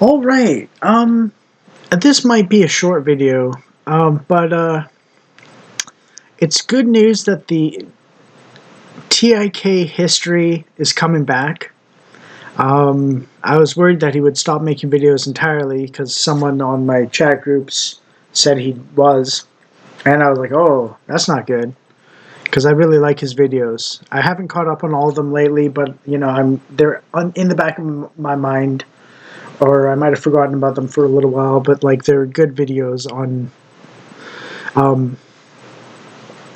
All right. This might be a short video, but it's good news that the TIK history is coming back. I was worried that he would stop making videos entirely because someone on my chat groups said he was, and I was like, oh, that's not good because I really like his videos. I haven't caught up on all of them lately, but they're in the back of my mind, or I might have forgotten about them for a little while, but like they're good videos on um,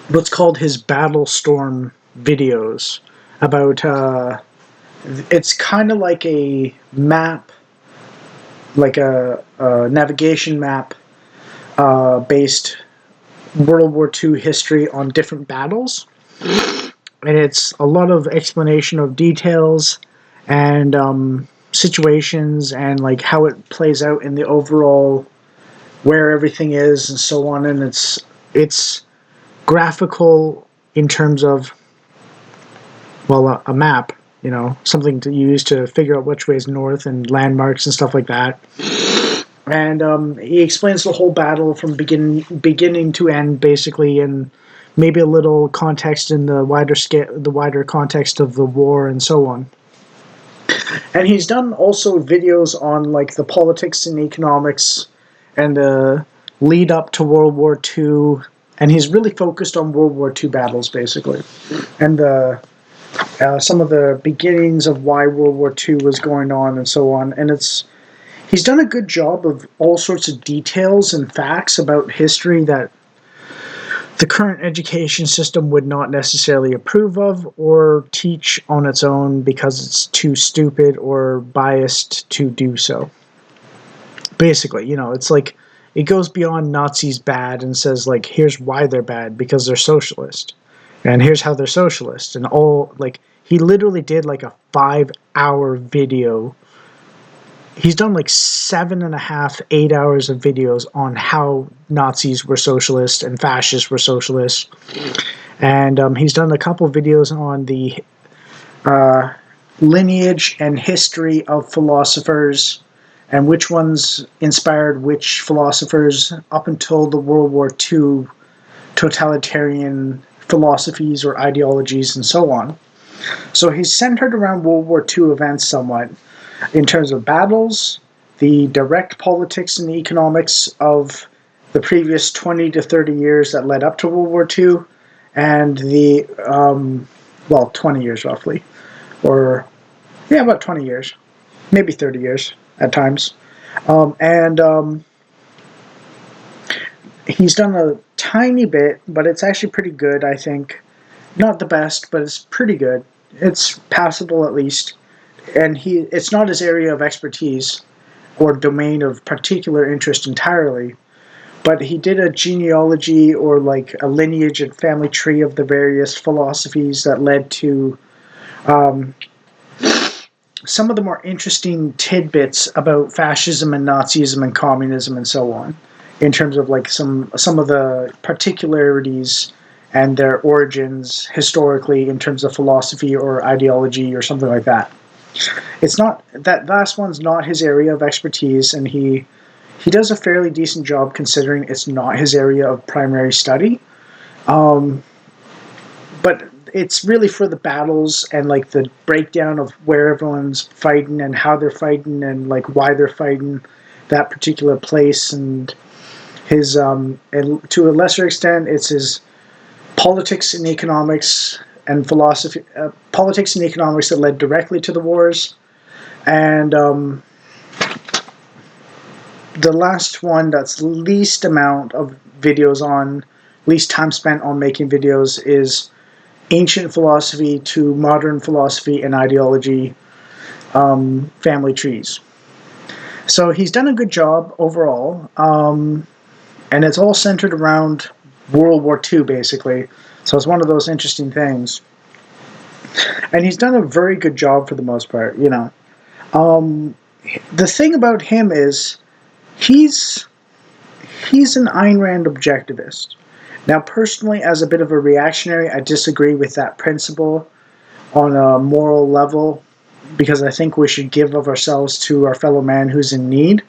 what's called his Battle Storm videos about it's kind of like a map, like a navigation map based World War II history on different battles, and it's a lot of explanation of details and situations and like how it plays out in the overall where everything is and so on, and it's graphical in terms of, well, a map, something to use to figure out which way is north and landmarks and stuff like that. And he explains the whole battle from beginning to end, basically, and maybe a little context in the wider context of the war and so on. And he's done also videos on like the politics and economics and the lead up to World War II, and he's really focused on World War II battles, basically, and some of the beginnings of why World War II was going on and so on. And he's done a good job of all sorts of details and facts about history that the current education system would not necessarily approve of or teach on its own because it's too stupid or biased to do so. Basically, it's like it goes beyond Nazis bad and says, like, here's why they're bad, because they're socialist. And here's how they're socialist. And he literally did like a 5-hour video. He's done like 7.5, 8 hours of videos on how Nazis were socialist and fascists were socialists. And he's done a couple videos on the lineage and history of philosophers and which ones inspired which philosophers up until the World War II totalitarian philosophies or ideologies and so on. So he's centered around World War II events somewhat in terms of battles, the direct politics and economics of the previous 20 to 30 years that led up to World War II, and the, 20 years roughly, or, yeah, about 20 years, maybe 30 years at times. He's done a tiny bit, but it's actually pretty good, I think. Not the best, but it's pretty good. It's passable at least. And it's not his area of expertise or domain of particular interest entirely, but he did a genealogy or like a lineage and family tree of the various philosophies that led to some of the more interesting tidbits about fascism and Nazism and communism and so on, in terms of like some of the particularities and their origins historically in terms of philosophy or ideology or something like that. It's not that last one's not his area of expertise, and he does a fairly decent job considering it's not his area of primary study. But it's really for the battles and like the breakdown of where everyone's fighting and how they're fighting and like why they're fighting that particular place, and his and to a lesser extent it's his politics and economics and philosophy, politics and economics that led directly to the wars. And the last one that's least amount of videos on, least time spent on making videos, is ancient philosophy to modern philosophy and ideology, family trees. So he's done a good job overall, and it's all centered around World War II, basically. So it's one of those interesting things. And he's done a very good job for the most part, The thing about him is he's an Ayn Rand objectivist. Now, personally, as a bit of a reactionary, I disagree with that principle on a moral level. because I think we should give of ourselves to our fellow man who's in need.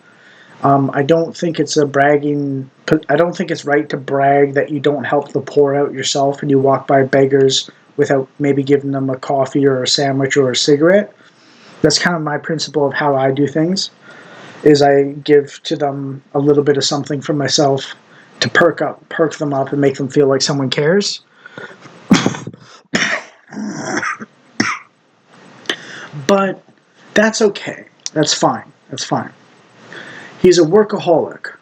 I don't think it's a bragging. I don't think it's right to brag that you don't help the poor out yourself and you walk by beggars without maybe giving them a coffee or a sandwich or a cigarette. That's kind of my principle of how I do things. Is I give to them a little bit of something for myself to perk them up, and make them feel like someone cares. But that's okay. That's fine. That's fine. He's a workaholic.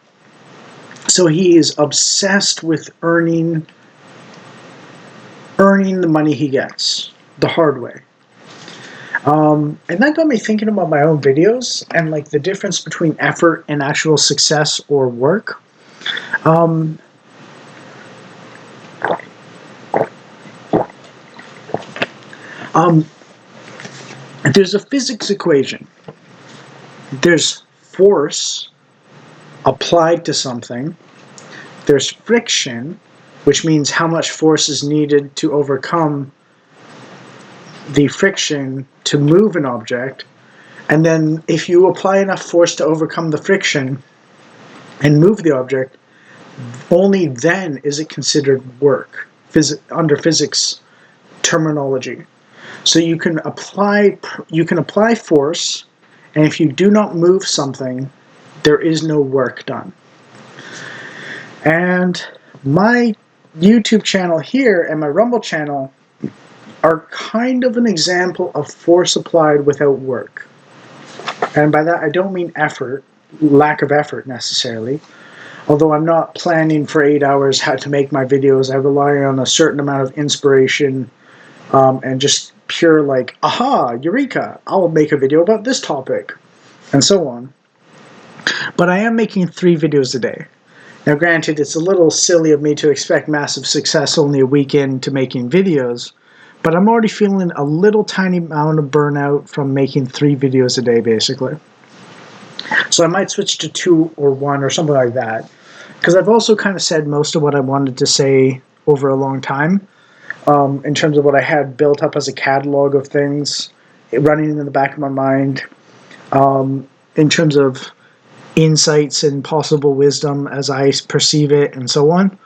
So he is obsessed with earning the money he gets the hard way. And that got me thinking about my own videos and like the difference between effort and actual success or work. There's a physics equation. There's force applied to something. There's friction, which means how much force is needed to overcome the friction to move an object. And then if you apply enough force to overcome the friction and move the object, only then is it considered work under physics terminology. So you can apply force, and if you do not move something, there is no work done. And my YouTube channel here and my Rumble channel are kind of an example of force applied without work. And by that I don't mean effort, lack of effort necessarily. Although I'm not planning for 8 hours how to make my videos, I rely on a certain amount of inspiration and just pure like, aha, eureka, I'll make a video about this topic, and so on. But I am making 3 videos a day. Now granted, it's a little silly of me to expect massive success only a week into making videos, but I'm already feeling a little tiny amount of burnout from making 3 videos a day, basically. So I might switch to 2 or 1 or something like that, because I've also kind of said most of what I wanted to say over a long time, in terms of what I had built up as a catalog of things running in the back of my mind, in terms of insights and possible wisdom as I perceive it, and so on.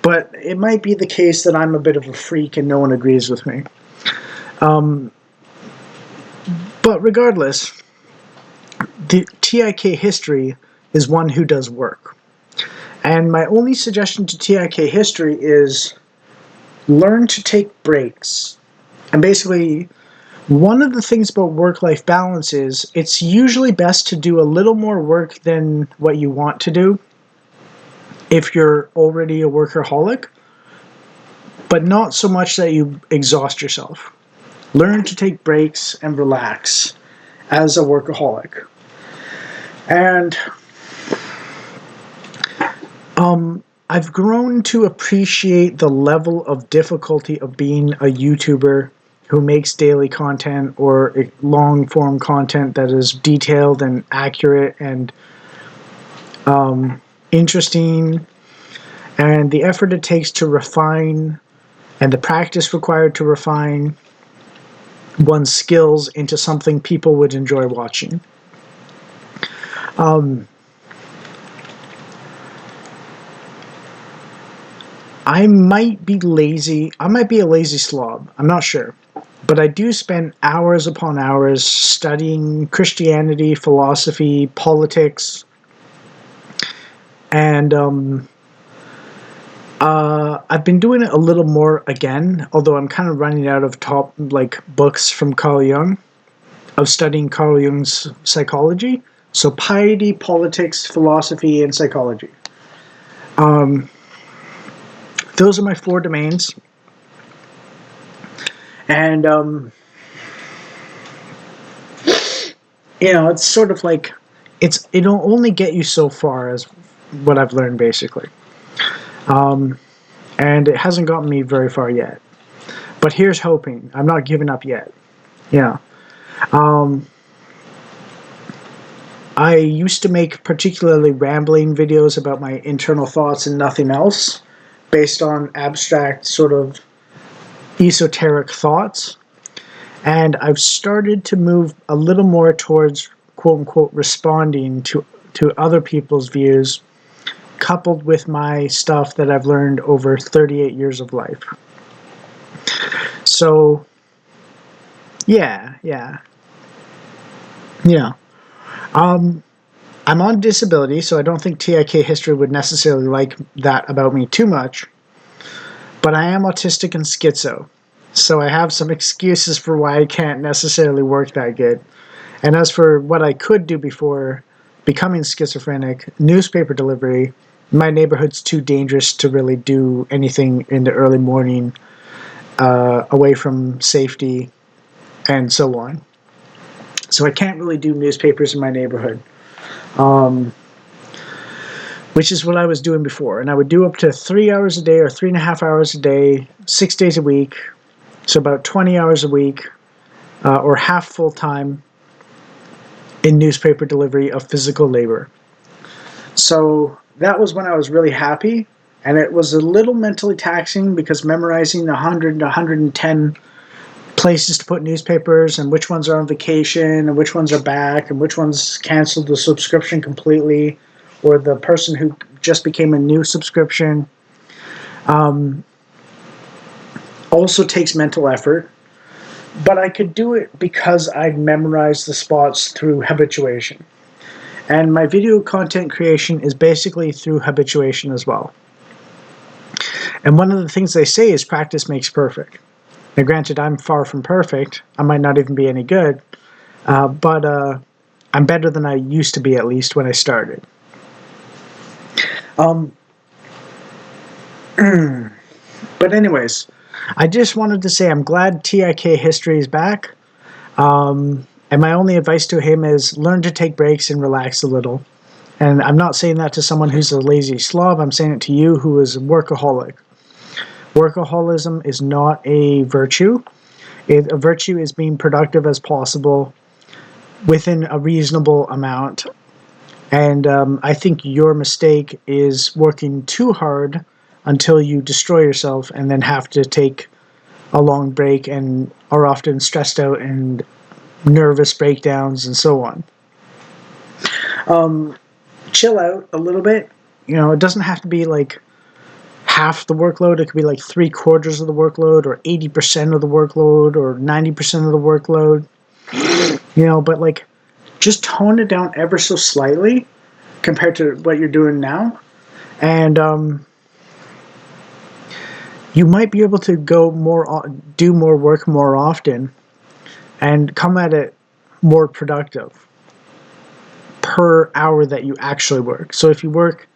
But it might be the case that I'm a bit of a freak and no one agrees with me. But regardless, the TIK history is one who does work. And my only suggestion to TIK history is learn to take breaks. And basically, one of the things about work-life balance is it's usually best to do a little more work than what you want to do if you're already a workaholic, but not so much that you exhaust yourself. Learn to take breaks and relax as a workaholic. And I've grown to appreciate the level of difficulty of being a YouTuber who makes daily content or long-form content that is detailed and accurate and interesting, and the effort it takes to refine and the practice required to refine one's skills into something people would enjoy watching. I might be lazy. I might be a lazy slob. I'm not sure. But I do spend hours upon hours studying Christianity, philosophy, politics, and I've been doing it a little more again, although I'm kind of running out of books from Carl Jung, of studying Carl Jung's psychology. So piety, politics, philosophy, and psychology. Those are my 4 domains. And, it's sort of like, it'll only get you so far as what I've learned, basically. And it hasn't gotten me very far yet. But here's hoping. I'm not giving up yet. Yeah. I used to make particularly rambling videos about my internal thoughts and nothing else, based on abstract sort of esoteric thoughts. And I've started to move a little more towards quote unquote responding to other people's views, coupled with my stuff that I've learned over 38 years of life. So, yeah. Um, I'm on disability, so I don't think TIK history would necessarily like that about me too much. But I am autistic and schizo, so I have some excuses for why I can't necessarily work that good. And as for what I could do before becoming schizophrenic, newspaper delivery, my neighborhood's too dangerous to really do anything in the early morning, away from safety and so on. So I can't really do newspapers in my neighborhood, which is what I was doing before. And I would do up to 3 hours a day or 3.5 hours a day, 6 days a week, so about 20 hours a week, or half full time in newspaper delivery of physical labor. So that was when I was really happy, and it was a little mentally taxing because memorizing 100 to 110 places to put newspapers and which ones are on vacation and which ones are back and which ones canceled the subscription completely, or the person who just became a new subscription, also takes mental effort. But I could do it because I'd memorized the spots through habituation. And my video content creation is basically through habituation as well. And one of the things they say is practice makes perfect. Now, granted, I'm far from perfect. I might not even be any good, but I'm better than I used to be, at least when I started. But anyways, I just wanted to say I'm glad TIK history is back. And my only advice to him is learn to take breaks and relax a little. And I'm not saying that to someone who's a lazy slob. I'm saying it to you who is a workaholic. Workaholism is not a virtue. A virtue is being productive as possible within a reasonable amount. And I think your mistake is working too hard until you destroy yourself and then have to take a long break and are often stressed out and nervous breakdowns and so on. Chill out a little bit. You know, it doesn't have to be like half the workload. It could be like 3/4 of the workload, or 80% of the workload, or 90% of the workload. You know, but like just tone it down ever so slightly compared to what you're doing now, and you might be able to do more work more often, and come at it more productive per hour that you actually work. So if you work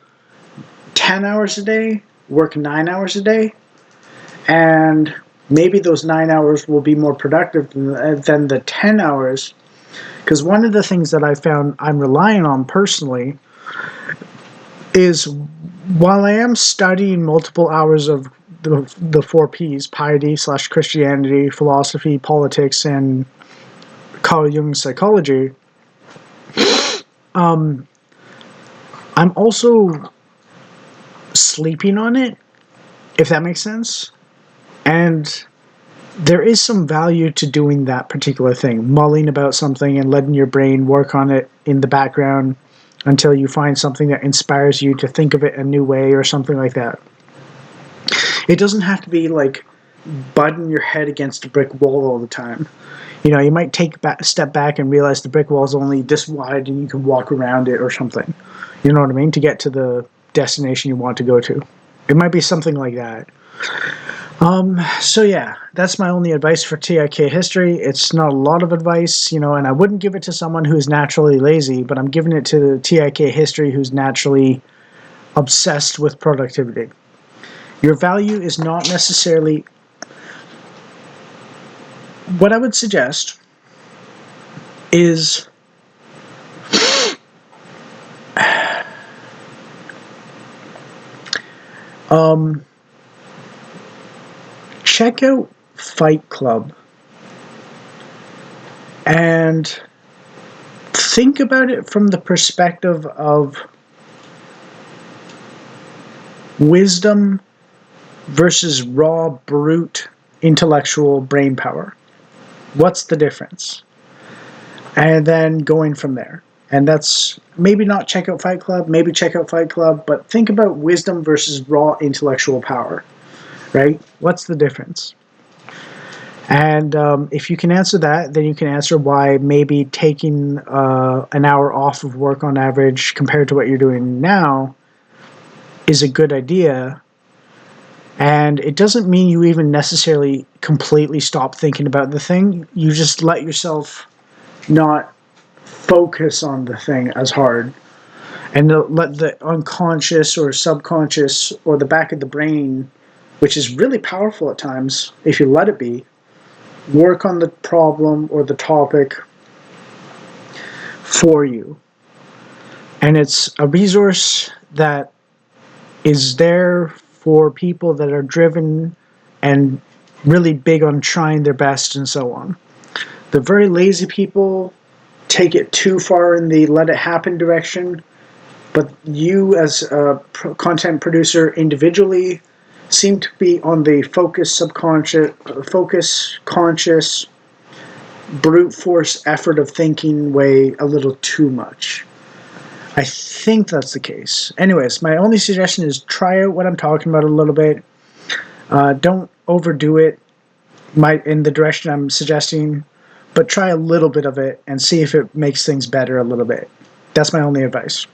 10 hours a day, work 9 hours a day, and maybe those 9 hours will be more productive than the 10 hours. Because one of the things that I found I'm relying on personally is, while I am studying multiple hours of the 4Ps, piety / Christianity, philosophy, politics, and Carl Jung's psychology, I'm also sleeping on it, if that makes sense. And there is some value to doing that particular thing, mulling about something and letting your brain work on it in the background until you find something that inspires you to think of it a new way or something like that. It doesn't have to be like butting your head against a brick wall all the time. You know, you might take a step back and realize the brick wall is only this wide and you can walk around it or something. You know what I mean? To get to the destination you want to go to. It might be something like that. So yeah, that's my only advice for TIK history. It's not a lot of advice, you know, and I wouldn't give it to someone who's naturally lazy, but I'm giving it to TIK history who's naturally obsessed with productivity. Your value is not necessarily... What I would suggest is check out Fight Club and think about it from the perspective of wisdom versus raw, brute, intellectual brain power. What's the difference? And then going from there. And that's maybe not check out Fight Club, maybe check out Fight Club, but think about wisdom versus raw intellectual power, right? What's the difference? And if you can answer that, then you can answer why maybe taking an hour off of work on average compared to what you're doing now is a good idea. And it doesn't mean you even necessarily completely stop thinking about the thing. You just let yourself not focus on the thing as hard, and let the unconscious or subconscious or the back of the brain, which is really powerful at times if you let it be, work on the problem or the topic for you. And it's a resource that is there for people that are driven and really big on trying their best and so on. The very lazy people take it too far in the let it happen direction, but you as a content producer individually seem to be on the focus conscious brute force effort of thinking way a little too much. I think that's the case. Anyways, my only suggestion is try out what I'm talking about a little bit. Don't overdo it in the direction I'm suggesting, but try a little bit of it and see if it makes things better a little bit. That's my only advice.